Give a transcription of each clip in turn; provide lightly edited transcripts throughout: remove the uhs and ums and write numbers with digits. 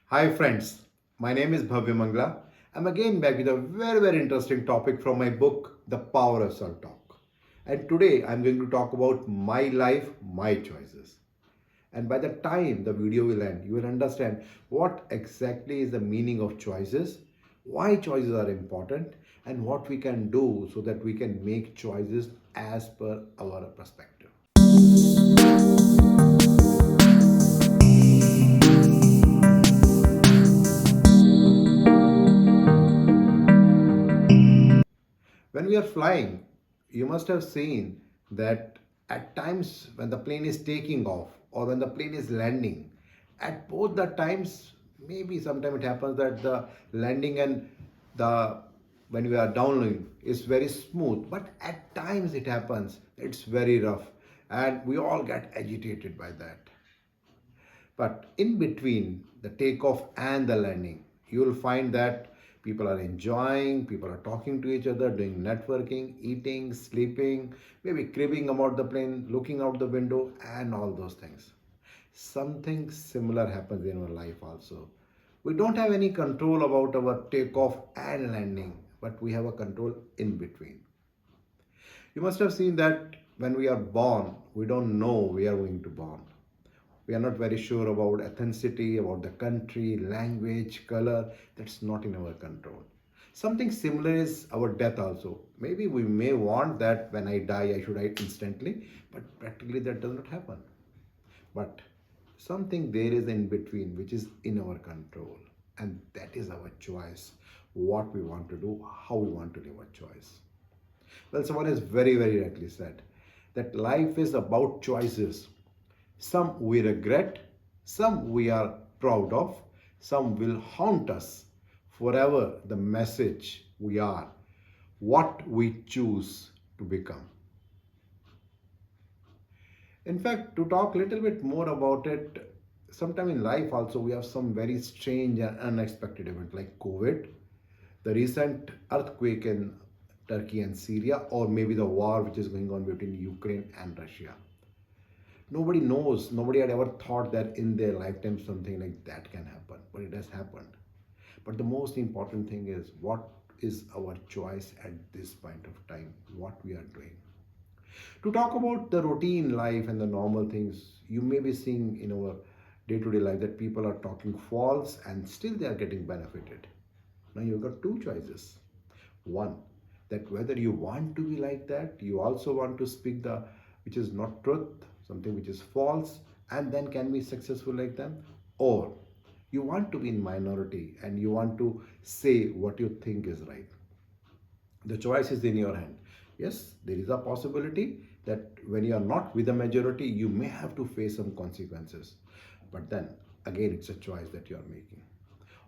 Hi friends, my name is Bhavya Mangla. I'm again back with a very interesting topic from my book, The Power of Self-Talk. And today I'm going to talk about my life, my choices. And by the time the video will end, you will understand what exactly is the meaning of choices, why choices are important, and what we can do so that we can make choices as per our perspective. When we are flying, you must have seen that at times when the plane is taking off or when the plane is landing, at both the times, maybe sometime it happens that the landing and the when we are downloading is very smooth, but at times it happens it's very rough and we all get agitated by that. But in between the takeoff and the landing, you will find that people are enjoying, people are talking to each other, doing networking, eating, sleeping, maybe cribbing about the plane, looking out the window, and all those things. Something similar happens in our life also. We don't have any control about our takeoff and landing, but we have a control in between. You must have seen that when we are born, we don't know we are going to born. We are not very sure about ethnicity, about the country, language, color. That's not in our control. Something similar is our death also. Maybe we may want that when I die, I should die instantly, but practically that does not happen. But something there is in between which is in our control, and that is our choice. What we want to do, how we want to live our choice. Well, someone has very rightly said that life is about choices. Some we regret, some we are proud of, some will haunt us forever. The message we are, what we choose to become. In fact, to talk a little bit more about it, sometime in life also we have some very strange and unexpected event like COVID, the recent earthquake in Turkey and Syria, or maybe the war which is going on between Ukraine and Russia. Nobody knows, nobody had ever thought that in their lifetime something like that can happen, but it has happened. But the most important thing is what is our choice at this point of time, what we are doing. To talk about the routine life and the normal things, you may be seeing in our day to day life that people are talking false and still they are getting benefited. Now you've got two choices. One, that whether you want to be like that, you also want to speak the which is not truth, something which is false, and then can be successful like them, or you want to be in minority and you want to say what you think is right. The choice is in your hand. Yes, there is a possibility that when you are not with the majority, you may have to face some consequences. But then again, it's a choice that you are making.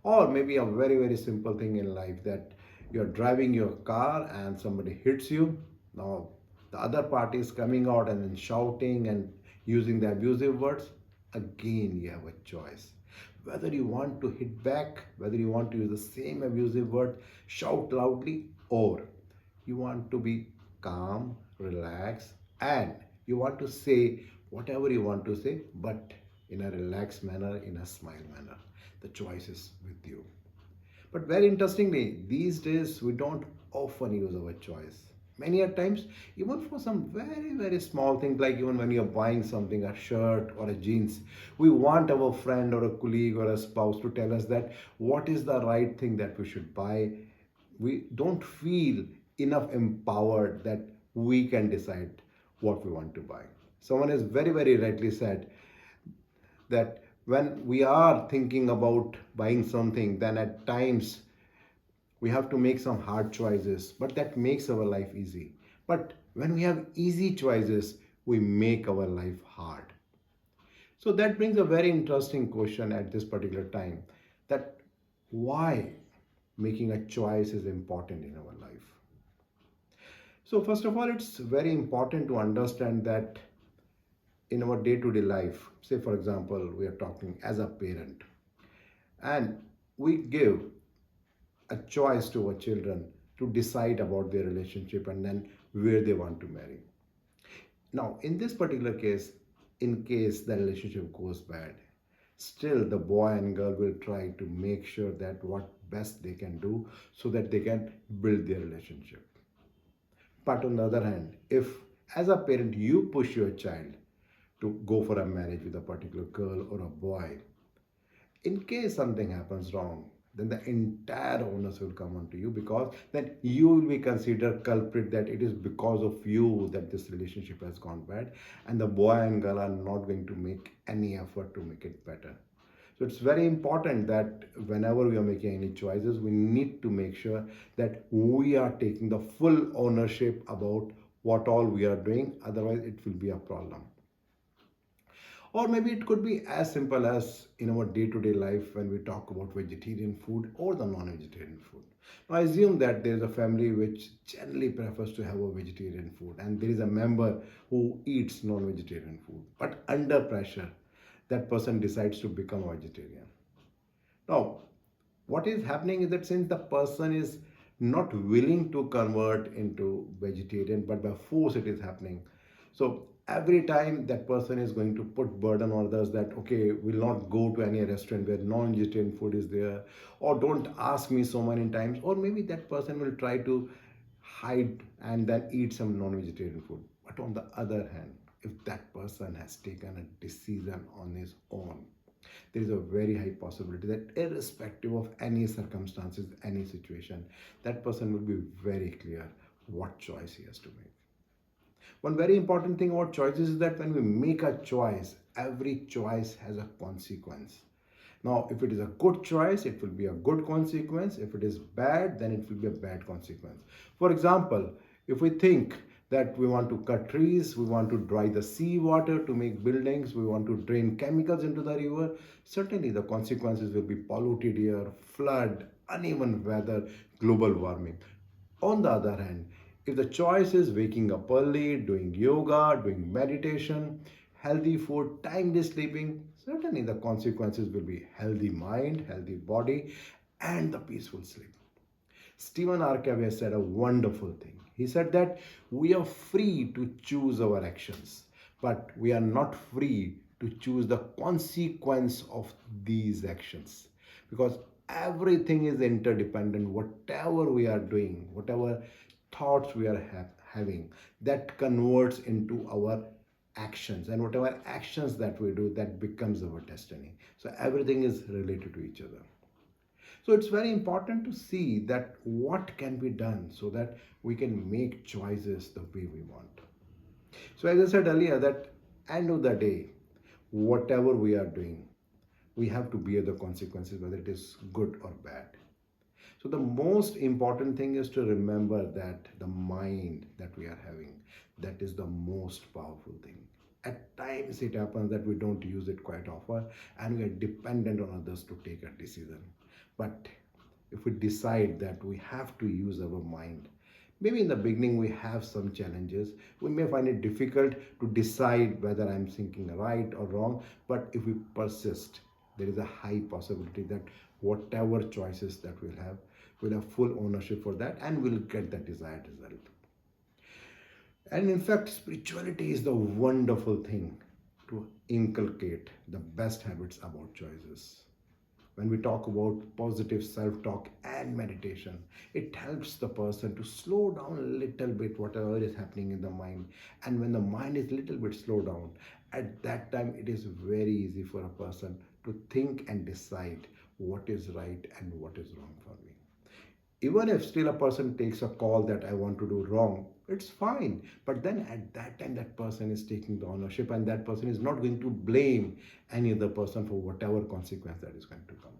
Or maybe a very simple thing in life that you're driving your car and somebody hits you. Now, the other party is coming out and then shouting and using the abusive words. Again, you have a choice. Whether you want to hit back, whether you want to use the same abusive word, shout loudly, or you want to be calm, relax, and you want to say whatever you want to say, but in a relaxed manner, in a smile manner. The choice is with you. But very interestingly, these days we don't often use our choice. Many a times, even for some very small things, like even when you're buying something, a shirt or a jeans, we want our friend or a colleague or a spouse to tell us that what is the right thing that we should buy. We don't feel enough empowered that we can decide what we want to buy. Someone has very rightly said that when we are thinking about buying something, then at times we have to make some hard choices, but that makes our life easy. But when we have easy choices, we make our life hard. So that brings a very interesting question at this particular time, that why making a choice is important in our life. So first of all, it's very important to understand that in our day-to-day life, say for example, we are talking as a parent, and we give a choice to our children to decide about their relationship and then where they want to marry. Now, in this particular case, in case the relationship goes bad, Still the boy and girl will try to make sure that what best they can do so that they can build their relationship. But on the other hand, if as a parent you push your child to go for a marriage with a particular girl or a boy, in case something happens wrong, then the entire onus will come onto you, because then you will be considered culprit, that it is because of you that this relationship has gone bad, and the boy and girl are not going to make any effort to make it better. So it's very important that whenever we are making any choices, we need to make sure that we are taking the full ownership about what all we are doing. Otherwise, it will be a problem. Or maybe it could be as simple as in our day to day life when we talk about vegetarian food or the non vegetarian food. Now, I assume that there is a family which generally prefers to have a vegetarian food, and there is a member who eats non vegetarian food. But under pressure, that person decides to become a vegetarian. Now, what is happening is that since the person is not willing to convert into vegetarian, but by force it is happening. So every time that person is going to put burden on others, that okay, will not go to any restaurant where non-vegetarian food is there, or don't ask me so many times, or maybe that person will try to hide and then eat some non-vegetarian food. But on the other hand, if that person has taken a decision on his own, there is a very high possibility that irrespective of any circumstances, any situation, that person will be very clear what choice he has to make. One very important thing about choices is that when we make a choice, every choice has a consequence. Now, if it is a good choice, it will be a good consequence. If it is bad, then it will be a bad consequence. For example, if we think that we want to cut trees, we want to dry the sea water to make buildings, we want to drain chemicals into the river, certainly the consequences will be polluted air, flood, uneven weather, global warming. On the other hand, if the choice is waking up early, doing yoga, doing meditation, healthy food, timely sleeping, certainly the consequences will be healthy mind, healthy body, and the peaceful sleep. Stephen R. Covey said a wonderful thing. He said that we are free to choose our actions, but we are not free to choose the consequence of these actions. Because everything is interdependent. Whatever we are doing, whatever thoughts we are having, that converts into our actions, and whatever actions that we do, that becomes our destiny. So everything is related to each other. So it's very important to see that what can be done so that we can make choices the way we want. So as I said earlier, that end of the day, whatever we are doing, we have to bear the consequences, whether it is good or bad. So the most important thing is to remember that the mind that we are having, that is the most powerful thing. At times it happens that we don't use it quite often, and we are dependent on others to take a decision. But if we decide that we have to use our mind, maybe in the beginning we have some challenges. We may find it difficult to decide whether I'm thinking right or wrong, but if we persist, there is a high possibility that whatever choices that we'll have full ownership for that, and we'll get the desired result. And in fact, spirituality is the wonderful thing to inculcate the best habits about choices. When we talk about positive self talk and meditation, it helps the person to slow down a little bit whatever is happening in the mind. And when the mind is a little bit slowed down, at that time it is very easy for a person to think and decide what is right and what is wrong for me. Even if still a person takes a call that I want to do wrong, it's fine. But then at that time, that person is taking the ownership, and that person is not going to blame any other person for whatever consequence that is going to come.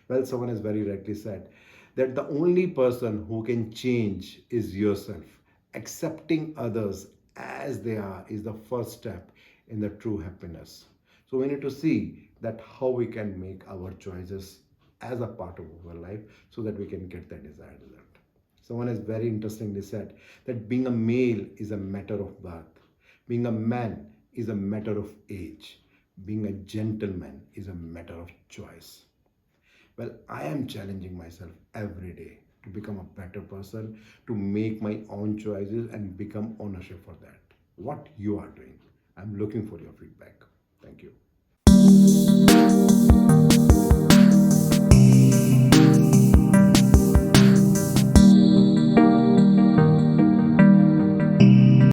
Well, someone has very rightly said that the only person who can change is yourself. Accepting others as they are is the first step in the true happiness. So we need to see that how we can make our choices as a part of our life so that we can get the desired result. Someone has very interestingly said that being a male is a matter of birth, being a man is a matter of age, being a gentleman is a matter of choice. Well, I am challenging myself every day to become a better person, to make my own choices and become ownership for that. What you are doing. I'm looking for your feedback. Thank you.